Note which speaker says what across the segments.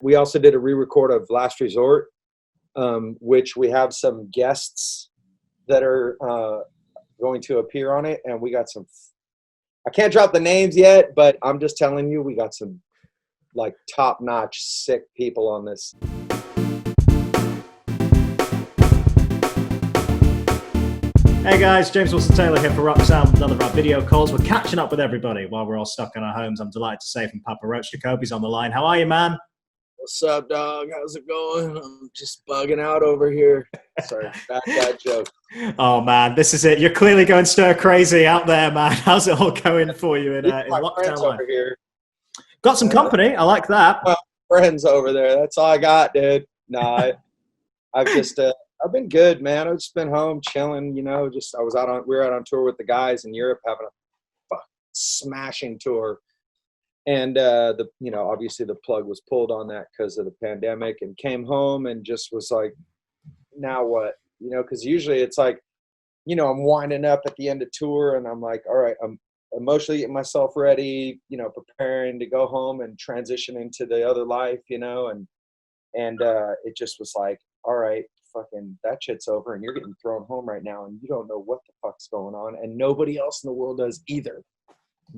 Speaker 1: We also did a re-record of Last Resort, which we have some guests that are going to appear on it, and we got some. I can't drop the names yet, but I'm just telling you, we got some like top-notch, sick people on this.
Speaker 2: Hey guys, James Wilson Taylor here for Rock Sound with another of our video calls. We're catching up with everybody while we're all stuck in our homes. I'm delighted to say from Papa Roach, Jacoby's on the line. How are you, man?
Speaker 1: What's up, dog? How's it going? I'm just bugging out over here. Sorry, bad joke.
Speaker 2: Oh man, this is it. You're clearly going stir crazy out there, man. How's it all going for you in lockdown life?
Speaker 1: Over here.
Speaker 2: Got some company. I like that.
Speaker 1: Well, friends over there. That's all I got, dude. Nah, I've been good, man. I've just been home chilling. You know, we were out on tour with the guys in Europe, having a smashing tour. And obviously the plug was pulled on that because of the pandemic, and came home and just was like, now what? You know, because usually it's like, you know, I'm winding up at the end of tour and I'm like, all right, I'm emotionally getting myself ready, you know, preparing to go home and transition into the other life, you know, and it just was like, all right, fucking that shit's over and you're getting thrown home right now and you don't know what the fuck's going on, and nobody else in the world does either.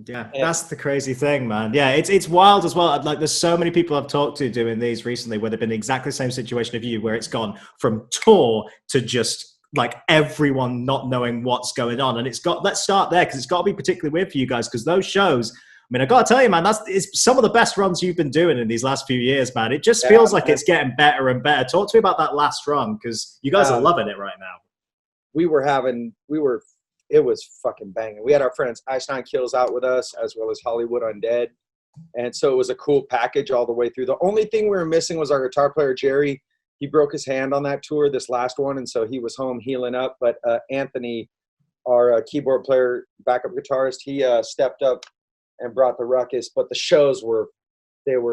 Speaker 2: Yeah, that's the crazy thing, man. Yeah, it's wild as well. Like, there's so many people I've talked to doing these recently where they've been in exactly the same situation of you, where it's gone from tour to just like everyone not knowing what's going on. And let's start there, because it's got to be particularly weird for you guys, because those shows, I mean, I got to tell you, man, it's some of the best runs you've been doing in these last few years, man. It just feels like it's getting better and better. Talk to me about that last run, because you guys are loving it right now. It
Speaker 1: was fucking banging. We had our friends Ice Nine Kills out with us, as well as Hollywood Undead. And so it was a cool package all the way through. The only thing we were missing was our guitar player, Jerry. He broke his hand on that tour, this last one, and so he was home healing up. But Anthony, our keyboard player, backup guitarist, he stepped up and brought the ruckus. But the shows were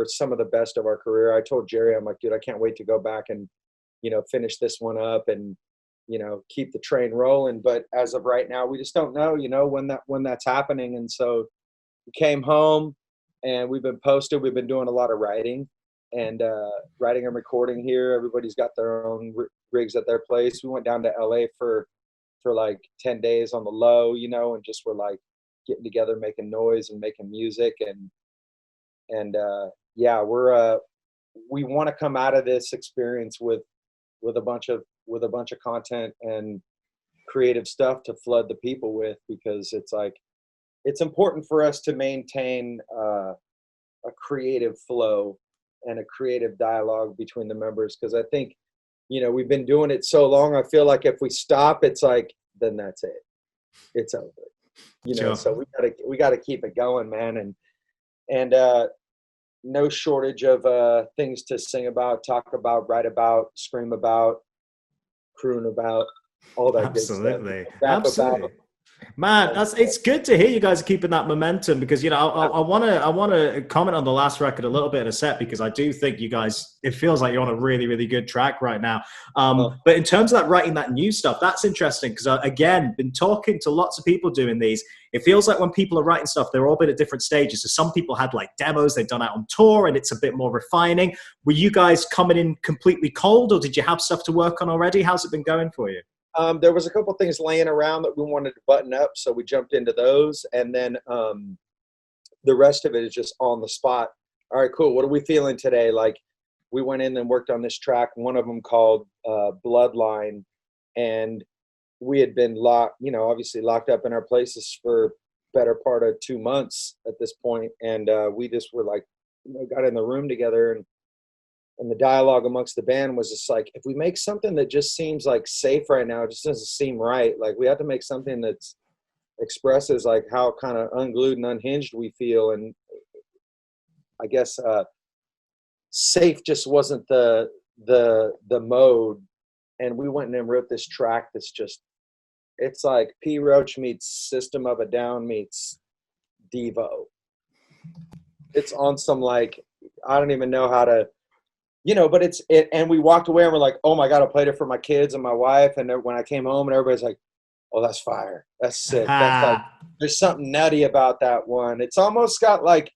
Speaker 1: some of the best of our career. I told Jerry, I'm like, dude, I can't wait to go back and, you know, finish this one up and, you know, keep the train rolling. But as of right now, we just don't know, you know, when that's happening. And so we came home and we've been posted. We've been doing a lot of writing and recording here. Everybody's got their own rigs at their place. We went down to LA for like 10 days on the low, you know, and just were like getting together, making noise and making music. And we want to come out of this experience with a bunch of content and creative stuff to flood the people with, because it's like, it's important for us to maintain a creative flow and a creative dialogue between the members. Because I think, you know, we've been doing it so long, I feel like if we stop, it's like, then that's it. It's over. You know,
Speaker 2: sure.
Speaker 1: So we gotta keep it going, man. And no shortage of things to sing about, talk about, write about, scream about, croon about, all that
Speaker 2: Absolutely.
Speaker 1: good stuff.
Speaker 2: Absolutely. Man, it's good to hear you guys are keeping that momentum, because, you know, I want to comment on the last record a little bit in a sec, because I do think you guys, it feels like you're on a really, really good track right now. But in terms of that writing that new stuff, that's interesting, because again, been talking to lots of people doing these. It feels like when people are writing stuff, they're all been at different stages. So some people had like demos they've done out on tour and it's a bit more refining. Were you guys coming in completely cold, or did you have stuff to work on already? How's it been going for you?
Speaker 1: There was a couple things laying around that we wanted to button up, so we jumped into those. And then the rest of it is just on the spot. All right, cool. What are we feeling today? Like, we went in and worked on this track, one of them called Bloodline. And we had been obviously locked up in our places for better part of 2 months at this point. And we just were like, you know, got in the room together, and the dialogue amongst the band was just like, if we make something that just seems like safe right now, it just doesn't seem right. Like, we have to make something that expresses like how kind of unglued and unhinged we feel. And I guess safe just wasn't the mode. And we went in and wrote this track that's just, it's like P. Roach meets System of a Down meets Devo. It's on some, like, I don't even know how to, you know, but and we walked away and we're like, oh my God, I played it for my kids and my wife. And when I came home, and everybody's like, oh, that's fire. That's sick. That's like, there's something nutty about that one. It's almost got like,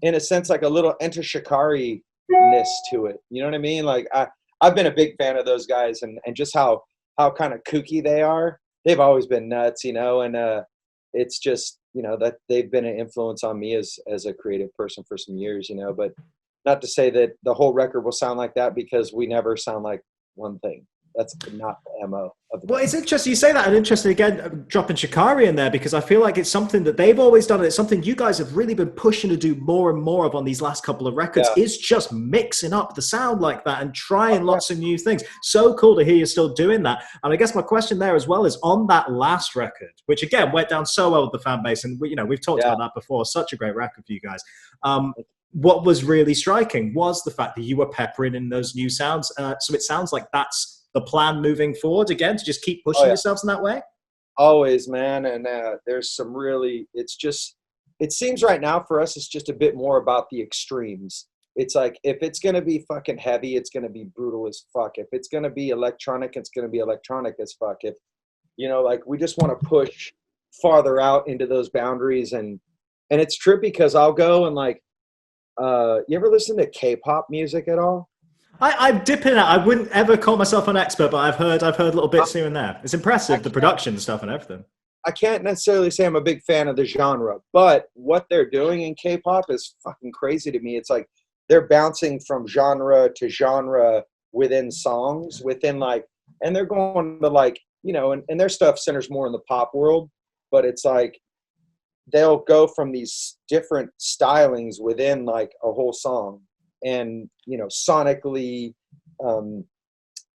Speaker 1: in a sense, like a little Enter Shikari to it. You know what I mean? Like I've been a big fan of those guys, and just how kind of kooky they are. They've always been nuts, you know, and it's just, you know, that they've been an influence on me as a creative person for some years, you know. But not to say that the whole record will sound like that, because we never sound like one thing. That's not the MO of the
Speaker 2: Well,
Speaker 1: band.
Speaker 2: it's interesting you say that, and interesting again dropping Shikari in there, because I feel like it's something that they've always done, and it's something you guys have really been pushing to do more and more of on these last couple of records.
Speaker 1: Yeah.
Speaker 2: Is just mixing up the sound like that and trying
Speaker 1: Yeah.
Speaker 2: lots of new things. So cool to hear you're still doing that. And I guess my question there as well is on that last record, which again went down so well with the fan base, and we've talked
Speaker 1: Yeah.
Speaker 2: about that before. Such a great record for you guys. What was really striking was the fact that you were peppering in those new sounds. So it sounds like that's the plan moving forward again, to just keep pushing yourselves in that way?
Speaker 1: Always, man. And there's some really, it's just, it seems right now for us, it's just a bit more about the extremes. It's like, if it's going to be fucking heavy, it's going to be brutal as fuck. If it's going to be electronic, it's going to be electronic as fuck. If, you know, like, we just want to push farther out into those boundaries. And it's trippy because I'll go and like, you ever listen to K-pop music at all?
Speaker 2: I'm dipping in. I wouldn't ever call myself an expert, but I've heard little bits here and there. It's impressive, the production stuff and everything.
Speaker 1: I can't necessarily say I'm a big fan of the genre, but what they're doing in K-pop is fucking crazy to me. It's like they're bouncing from genre to genre within songs, within like, and they're going to like, you know, and their stuff centers more in the pop world, but it's like they'll go from these different stylings within like a whole song. And, you know, sonically,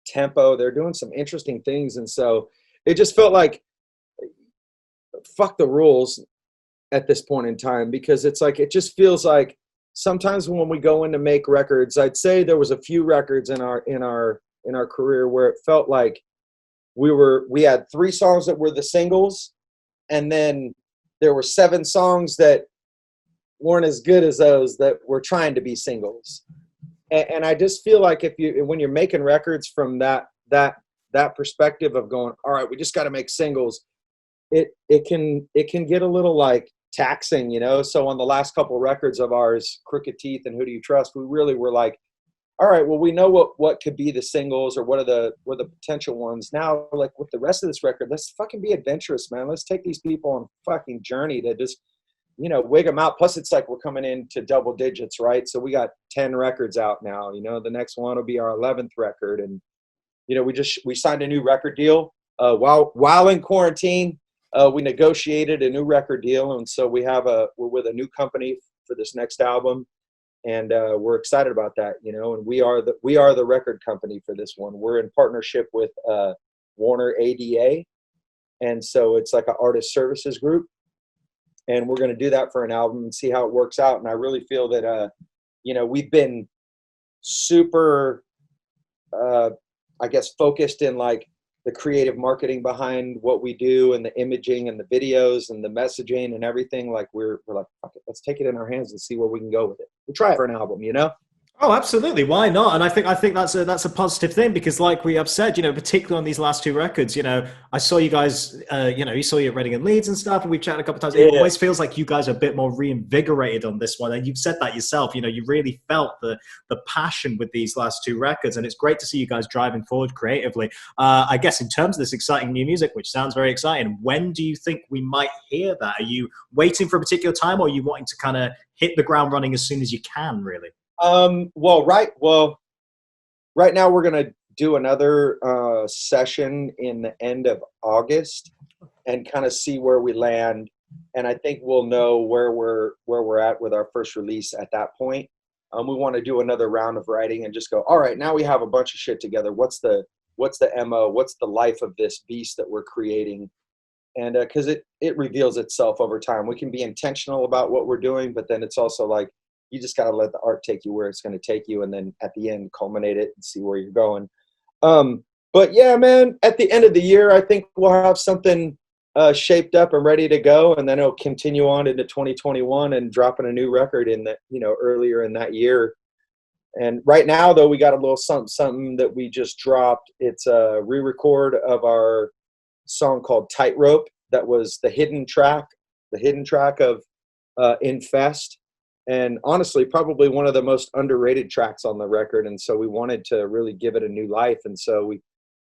Speaker 1: tempo, they're doing some interesting things. And so it just felt like, fuck the rules at this point in time, because it's like, it just feels like sometimes when we go in to make records, I'd say there was a few records in our career where it felt like we had 3 songs that were the singles, and then there were 7 songs that weren't as good as those that were trying to be singles. And I just feel like when you're making records from that perspective of going, all right, we just got to make singles, it can get a little like taxing, you know. So on the last couple records of ours, Crooked Teeth and Who Do You Trust, we really were like, all right, well, we know what could be the singles, or what are the potential ones. Now, like with the rest of this record, let's fucking be adventurous, man. Let's take these people on a fucking journey to just, you know, wig them out. Plus, it's like we're coming into double digits, right? So we got 10 records out now. You know, the next one will be our 11th record, and you know, we signed a new record deal while in quarantine. We negotiated a new record deal, and so we're with a new company for this next album, and we're excited about that. You know, and we are the record company for this one. We're in partnership with Warner ADA, and so it's like an artist services group. And we're going to do that for an album and see how it works out. And I really feel that, you know, we've been super, I guess, focused in like the creative marketing behind what we do, and the imaging and the videos and the messaging and everything. Like we're like, fuck it, let's take it in our hands and see where we can go with it. We'll try it for an album, you know?
Speaker 2: Oh, absolutely. Why not? And I think that's a positive thing, because, like we have said, you know, particularly on these last 2 records, you know, I saw you guys, you know, you saw you at Reading and Leeds and stuff, and we've chatted a couple of times. It always feels like you guys are a bit more reinvigorated on this one, and you've said that yourself. You know, you really felt the passion with these last 2 records, and it's great to see you guys driving forward creatively. I guess in terms of this exciting new music, which sounds very exciting, when do you think we might hear that? Are you waiting for a particular time, or are you wanting to kind of hit the ground running as soon as you can, really?
Speaker 1: Right now we're going to do another session in the end of August and kind of see where we land. And I think we'll know where we're at with our first release at that point. We want to do another round of writing and just go, all right, now we have a bunch of shit together. What's the MO? What's the life of this beast that we're creating? And because it reveals itself over time. We can be intentional about what we're doing, but then it's also like, you just got to let the art take you where it's going to take you, and then at the end culminate it and see where you're going. But yeah, man, at the end of the year, I think we'll have something shaped up and ready to go, and then it'll continue on into 2021 and dropping a new record in the, you know, earlier in that year. And right now, though, we got a little something that we just dropped. It's a re-record of our song called Tightrope. That was the hidden track of Infest. and honestly, probably one of the most underrated tracks on the record. And so we wanted to really give it a new life. And so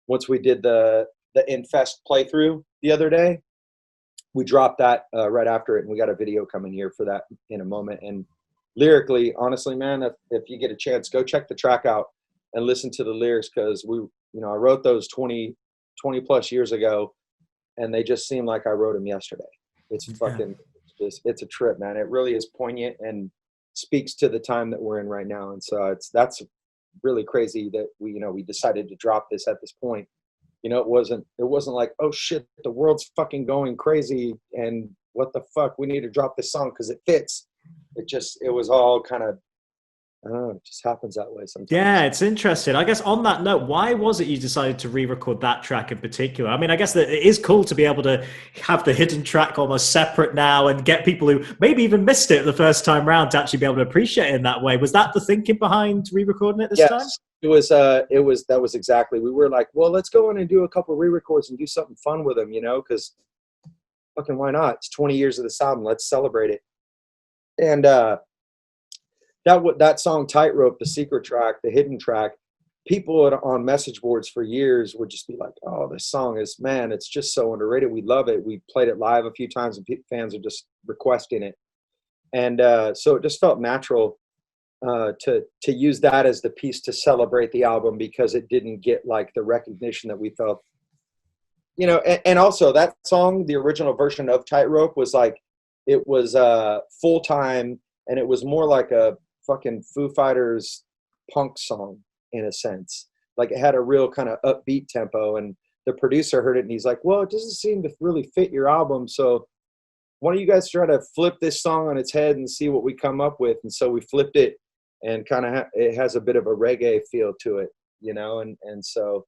Speaker 1: once we did the Infest playthrough the other day, we dropped that right after it, and we got a video coming here for that in a moment. And lyrically, honestly, man, if you get a chance, go check the track out and listen to the lyrics, because I wrote those 20 plus years ago, and they just seem like I wrote them yesterday. It's fucking, it's a trip, man. It really is poignant and speaks to the time that we're in right now. And so that's really crazy that we decided to drop this at this point. It wasn't like, oh shit, the world's fucking going crazy and what the fuck, we need to drop this song because it fits. It was all kind of, I don't know, it just happens that way sometimes.
Speaker 2: Yeah, it's interesting. I guess on that note, why was it you decided to re-record that track in particular? I mean, I guess that it is cool to be able to have the hidden track almost separate now and get people who maybe even missed it the first time round to actually be able to appreciate it in that way. Was that the thinking behind re-recording it this time?
Speaker 1: It was that was exactly. We were like, well, let's go in and do a couple of re-records and do something fun with them, because fucking why not? It's 20 years of this album. Let's celebrate it. And that song Tightrope, the secret track, the hidden track, people on message boards for years would just be like, oh, this song is, man, it's just so underrated. We love it. We played it live a few times and fans are just requesting it. And so it just felt natural to use that as the piece to celebrate the album, because it didn't get like the recognition that we felt, and also that song, the original version of Tightrope, was like, it was full-time, and it was more like a fucking Foo Fighters punk song in a sense. Like it had a real kind of upbeat tempo, and the producer heard it and he's like, well, it doesn't seem to really fit your album, so why don't you guys try to flip this song on its head and see what we come up with? And so we flipped it, and kind of it has a bit of a reggae feel to it, and so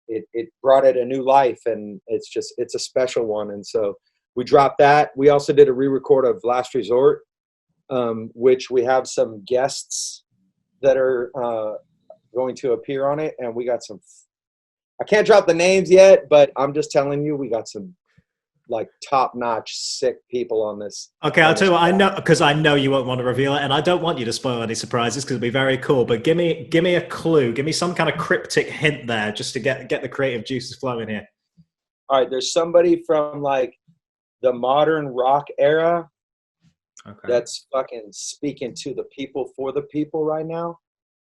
Speaker 1: it brought it a new life, and it's a special one. And so we dropped that. We also did a re-record of Last Resort, which we have some guests that are going to appear on it, and we got some, I can't drop the names yet, but I'm just telling you, we got some like top-notch sick people on this.
Speaker 2: Okay, I'll tell you what, I know, because I know you won't want to reveal it, and I don't want you to spoil any surprises because it'll be very cool, but give me a clue, give me some kind of cryptic hint there just to get the creative juices flowing here.
Speaker 1: All right, there's somebody from like the modern rock era that's fucking speaking to the people, for the people right now.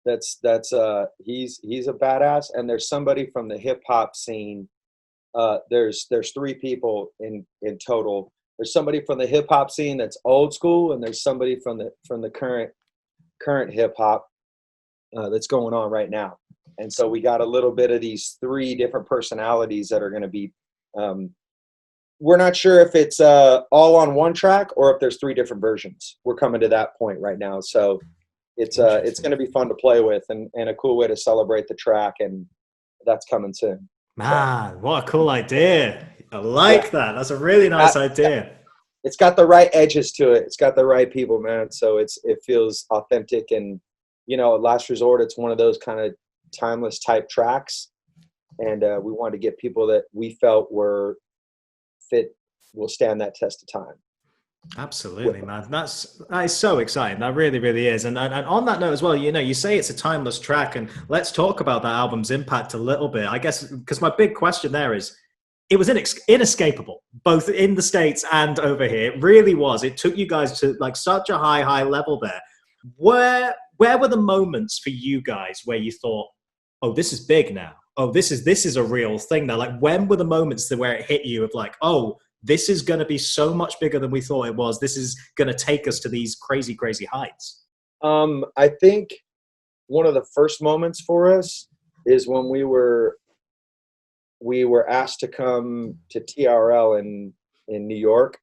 Speaker 1: He's a badass. And there's somebody from the hip hop scene. There's three people in total. There's somebody from the hip hop scene that's old school, and there's somebody from the current hip hop that's going on right now. And so we got a little bit of these three different personalities that are going to be. We're not sure if it's all on one track or if there's three different versions. We're coming to that point right now, so it's going to be fun to play with, and a cool way to celebrate the track, and that's coming soon.
Speaker 2: Man, what a cool idea. I like that. That's a really nice idea.
Speaker 1: It's got the right edges to it. It's got the right people, man. So it feels authentic, and Last Resort, it's one of those kind of timeless type tracks, and we wanted to get people that we felt were fit, will stand that test of time.
Speaker 2: Absolutely, man. That is so exciting. That really, really is. And on that note as well, you say it's a timeless track, and let's talk about that album's impact a little bit. I guess because my big question there is, it was inescapable, both in the States and over here. It really was. It took you guys to like such a high level there. Where were the moments for you guys where you thought, oh, this is big now? Oh, this is a real thing now. Like, when were the moments where it hit you of like, oh, this is going to be so much bigger than we thought it was. This is going to take us to these crazy, crazy heights.
Speaker 1: I think one of the first moments for us is when we were asked to come to TRL in New York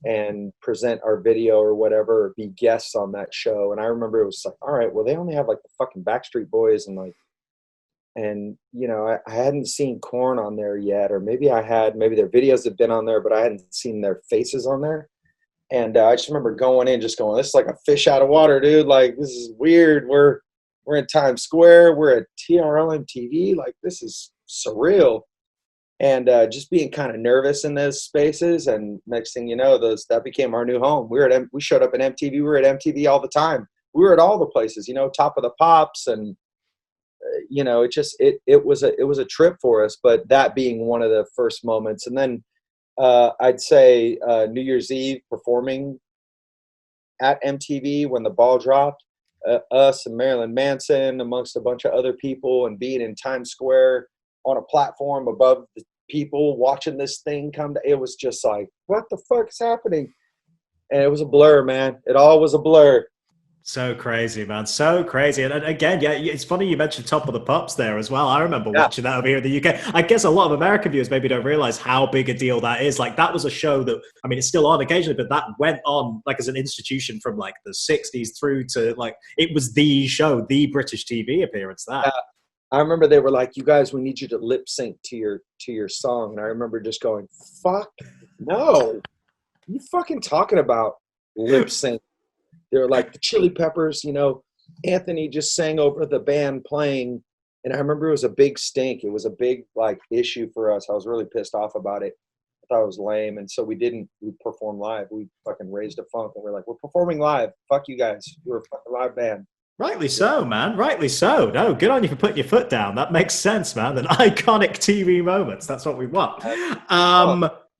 Speaker 1: and present our video or whatever, or be guests on that show. And I remember it was like, all right, well, they only have like the fucking Backstreet Boys and like, and I hadn't seen Korn on there yet, or maybe I had, maybe their videos had been on there, but I hadn't seen their faces on there. And I just remember going in, just going, this is like a fish out of water, dude. Like, this is weird. We're in Times Square. We're at TRL MTV. Like, this is surreal. and just being kind of nervous in those spaces. And next thing you know, that became our new home. We showed up at MTV. We were at MTV all the time. We were at all the places, you know, Top of the Pops, and you know, it was a trip for us. But that being one of the first moments, and then I'd say New Year's Eve performing at MTV when the ball dropped. Us and Marilyn Manson amongst a bunch of other people, and being in Times Square on a platform above the people watching this thing come to, it was just like, what the fuck is happening? And it was a blur, man. It all was a blur.
Speaker 2: So crazy, man. So crazy. And again, yeah, it's funny you mentioned Top of the Pops there as well. I remember
Speaker 1: Yeah.
Speaker 2: watching that over here in the UK. I guess a lot of American viewers maybe don't realize how big a deal that is. Like, that was a show that, I mean, it's still on occasionally, but that went on like as an institution from like the 60s through to like, it was the show, the British TV appearance, that.
Speaker 1: I remember they were like, you guys, we need you to lip sync to your song. And I remember just going, fuck no. You fucking talking about lip sync? They were like the Chili Peppers, you know, Anthony just sang over the band playing. And I remember it was a big stink. It was a big like issue for us. I was really pissed off about it. I thought it was lame. And so we performed live. We fucking raised a funk, and we're like, we're performing live. Fuck you guys. We're a fucking live band.
Speaker 2: Rightly so, man. Rightly so. No, good on you for putting your foot down. That makes sense, man. An iconic TV moments. That's what we want.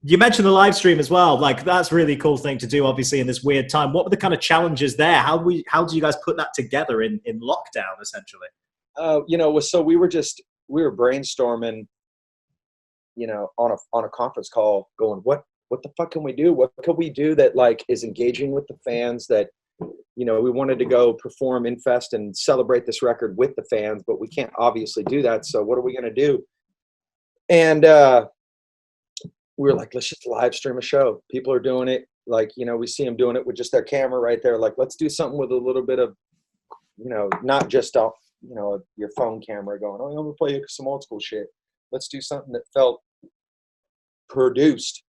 Speaker 2: You mentioned the live stream as well. Like, that's a really cool thing to do, obviously, in this weird time. What were the kind of challenges there? How do you guys put that together in lockdown, essentially?
Speaker 1: You know, so we were brainstorming, you know, on a conference call, going, what the fuck can we do? What could we do that like is engaging with the fans? That, you know, we wanted to go perform in Fest and celebrate this record with the fans, but we can't obviously do that. So what are we going to do? And we were like, let's just live stream a show. People are doing it. Like, you know, we see them doing it with just their camera right there. Like, let's do something with a little bit of, you know, not just off, you know, your phone camera going, oh, I'm going to play some old school shit. Let's do something that felt produced.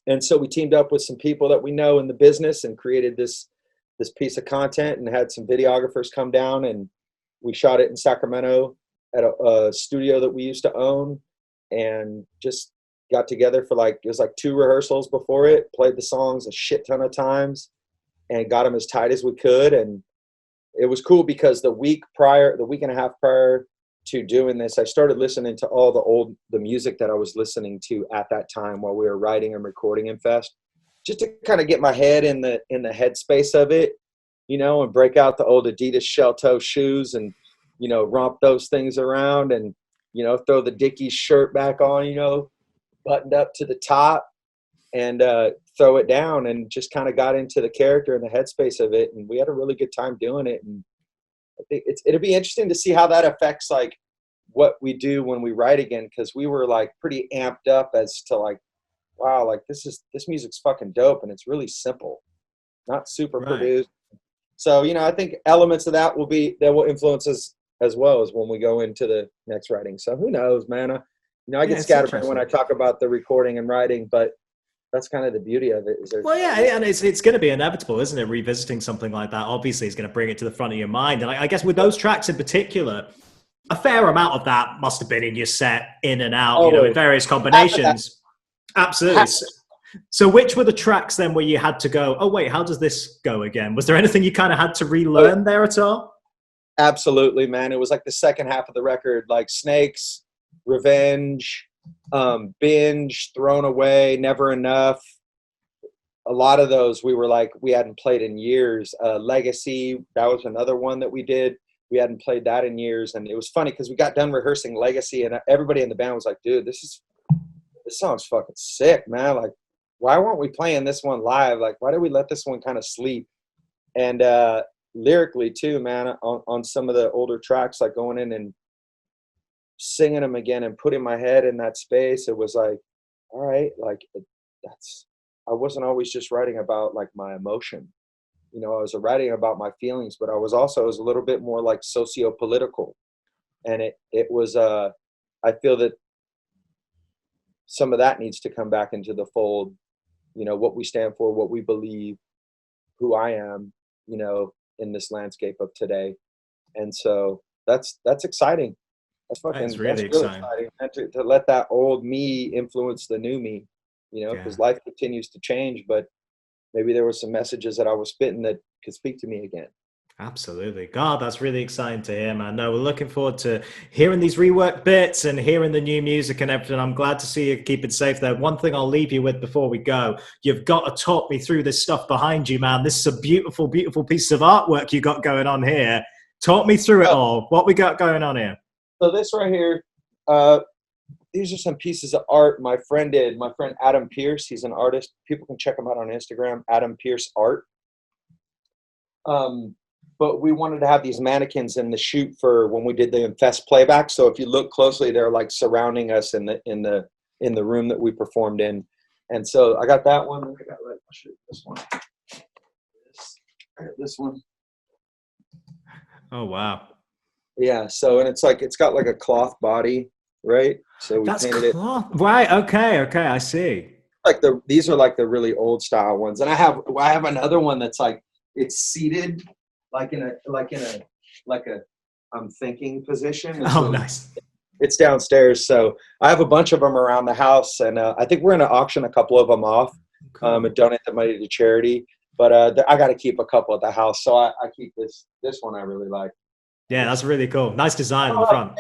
Speaker 1: And so we teamed up with some people that we know in the business and created this piece of content, and had some videographers come down, and we shot it in Sacramento at a studio that we used to own, and just got together for like, it was like 2 rehearsals before it, played the songs a shit ton of times and got them as tight as we could. And it was cool because the week and a half prior to doing this, I started listening to all the music that I was listening to at that time while we were writing and recording in Fest, just to kind of get my head in the headspace of it, you know, and break out the old Adidas shell toe shoes and, you know, romp those things around, and, you know, throw the Dickies shirt back on, you know, buttoned up to the top, and throw it down, and just kind of got into the character and the headspace of it. And we had a really good time doing it. And I think it'll be interesting to see how that affects like what we do when we write again. Cause we were like pretty amped up as to like, wow, like this music's fucking dope. And it's really simple, not super produced. So, you know, I think elements of that will influence us as well as when we go into the next writing. So who knows, man? I get scatterbrained when I talk about the recording and writing, but that's kind of the beauty of it.
Speaker 2: Well, yeah, and it's going to be inevitable, isn't it? Revisiting something like that, obviously, is going to bring it to the front of your mind. And I guess with those tracks in particular, a fair amount of that must have been in your set, in and out, you know, in various combinations. Absolutely. So which were the tracks then where you had to go, oh, wait, how does this go again? Was there anything you kind of had to relearn there at all?
Speaker 1: Absolutely, man. It was like the second half of the record, like Snakes, Revenge, Binge, Thrown Away, Never Enough. A lot of those we were like, we hadn't played in years. Legacy, that was another one that we did. We hadn't played that in years. And it was funny because we got done rehearsing Legacy, and everybody in the band was like, dude, this song's fucking sick, man. Like, why weren't we playing this one live? Like, why did we let this one kind of sleep? And lyrically too, man, on some of the older tracks, like going in and singing them again and putting my head in that space, it was like, all right, like I wasn't always just writing about like my emotion, you know, I was writing about my feelings, but I was a little bit more like socio-political. And it was I feel that some of that needs to come back into the fold, you know, what we stand for, what we believe, who I am, you know, in this landscape of today. And so that's exciting.
Speaker 2: That's really exciting.
Speaker 1: And to let that old me influence the new me, you know, because life continues to change, but maybe there were some messages that I was spitting that could speak to me again.
Speaker 2: Absolutely. God, that's really exciting to hear, man. No, we're looking forward to hearing these rework bits and hearing the new music and everything. I'm glad to see you keep it safe there. One thing I'll leave you with before we go, you've got to talk me through this stuff behind you, man. This is a beautiful, beautiful piece of artwork you got going on here. Talk me through it all. What we got going on here?
Speaker 1: So this right here, these are some pieces of art my friend did. My friend Adam Pierce, he's an artist. People can check him out on Instagram, Adam Pierce Art. But we wanted to have these mannequins in the shoot for when we did the Infest playback. So if you look closely, they're like surrounding us in the room that we performed in. And so I got that one. I got this one. This one.
Speaker 2: Oh wow.
Speaker 1: Yeah. So and it's got like a cloth body, right? So we painted
Speaker 2: cloth. Right. Okay. I see.
Speaker 1: Like these are like the really old style ones, and I have another one that's like it's seated. Like in a I'm thinking position. And
Speaker 2: so nice.
Speaker 1: It's downstairs. So I have a bunch of them around the house, and I think we're going to auction a couple of them off and donate the money to charity. But I got to keep a couple at the house. So I keep this one I really like.
Speaker 2: Yeah, that's really cool. Nice design on the front.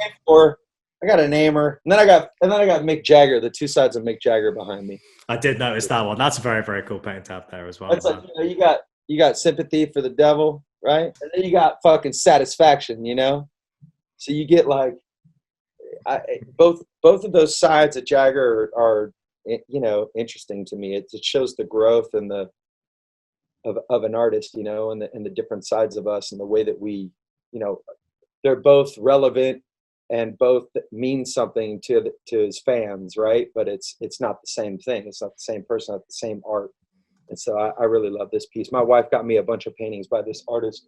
Speaker 1: I got a namer, and then I got Mick Jagger, the two sides of Mick Jagger behind me.
Speaker 2: I did notice that one. That's a very, very cool paint tab there as well.
Speaker 1: It's like, you got sympathy for the devil, right? And then you got fucking satisfaction, you know? So you get like both of those sides of Jagger are interesting to me. It shows the growth and of an artist, you know, and the different sides of us and the way that we, you know, they're both relevant and both mean something to his fans, right? But it's not the same thing. It's not the same person, not the same art. And so I really love this piece. My wife got me a bunch of paintings by this artist,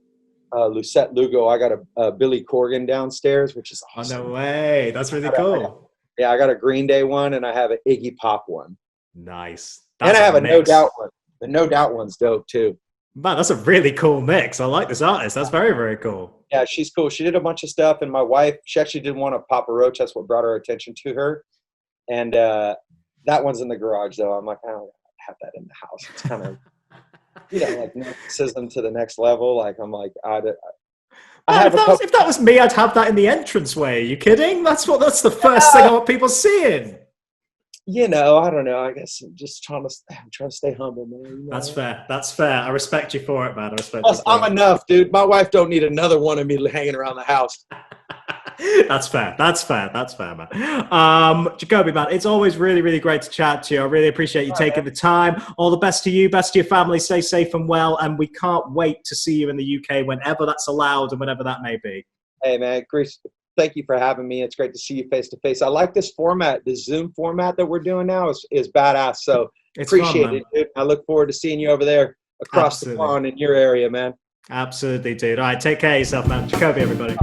Speaker 1: Lucette Lugo. I got a Billy Corgan downstairs, which is awesome.
Speaker 2: Oh, no way. That's really cool.
Speaker 1: I got a Green Day one, and I have an Iggy Pop one.
Speaker 2: Nice.
Speaker 1: And I have a No Doubt one. The No Doubt one's dope, too.
Speaker 2: Man, that's a really cool mix. I like this artist. That's very, very cool.
Speaker 1: Yeah, she's cool. She did a bunch of stuff, and my wife, she actually did one of Papa Roach. That's what brought our attention to her. And that one's in the garage, though. I'm like, I don't have that in the house. It's kind of, you know, like narcissism to the next level. Like, I'm like,
Speaker 2: if that was me, I'd have that in the entranceway. Are you kidding? That's the first thing I want people seeing.
Speaker 1: You know, I don't know. I guess I'm just trying to stay humble, man. You know?
Speaker 2: That's fair. That's fair. I respect you for it, man. I respect
Speaker 1: Plus, I'm enough, dude. My wife don't need another one of me hanging around the house.
Speaker 2: That's fair. That's fair, man. Jacoby, man, it's always really, really great to chat to you. I really appreciate you taking the time. All the best to you, best to your family. Stay safe and well. And we can't wait to see you in the UK whenever that's allowed and whenever that may be.
Speaker 1: Hey, man, Chris, thank you for having me. It's great to see you face to face. I like this format. The Zoom format that we're doing now is badass. So appreciate it, dude. I look forward to seeing you over there across the pond in your area, man.
Speaker 2: Absolutely, dude. All right, take care of yourself, man. Jacoby, everybody.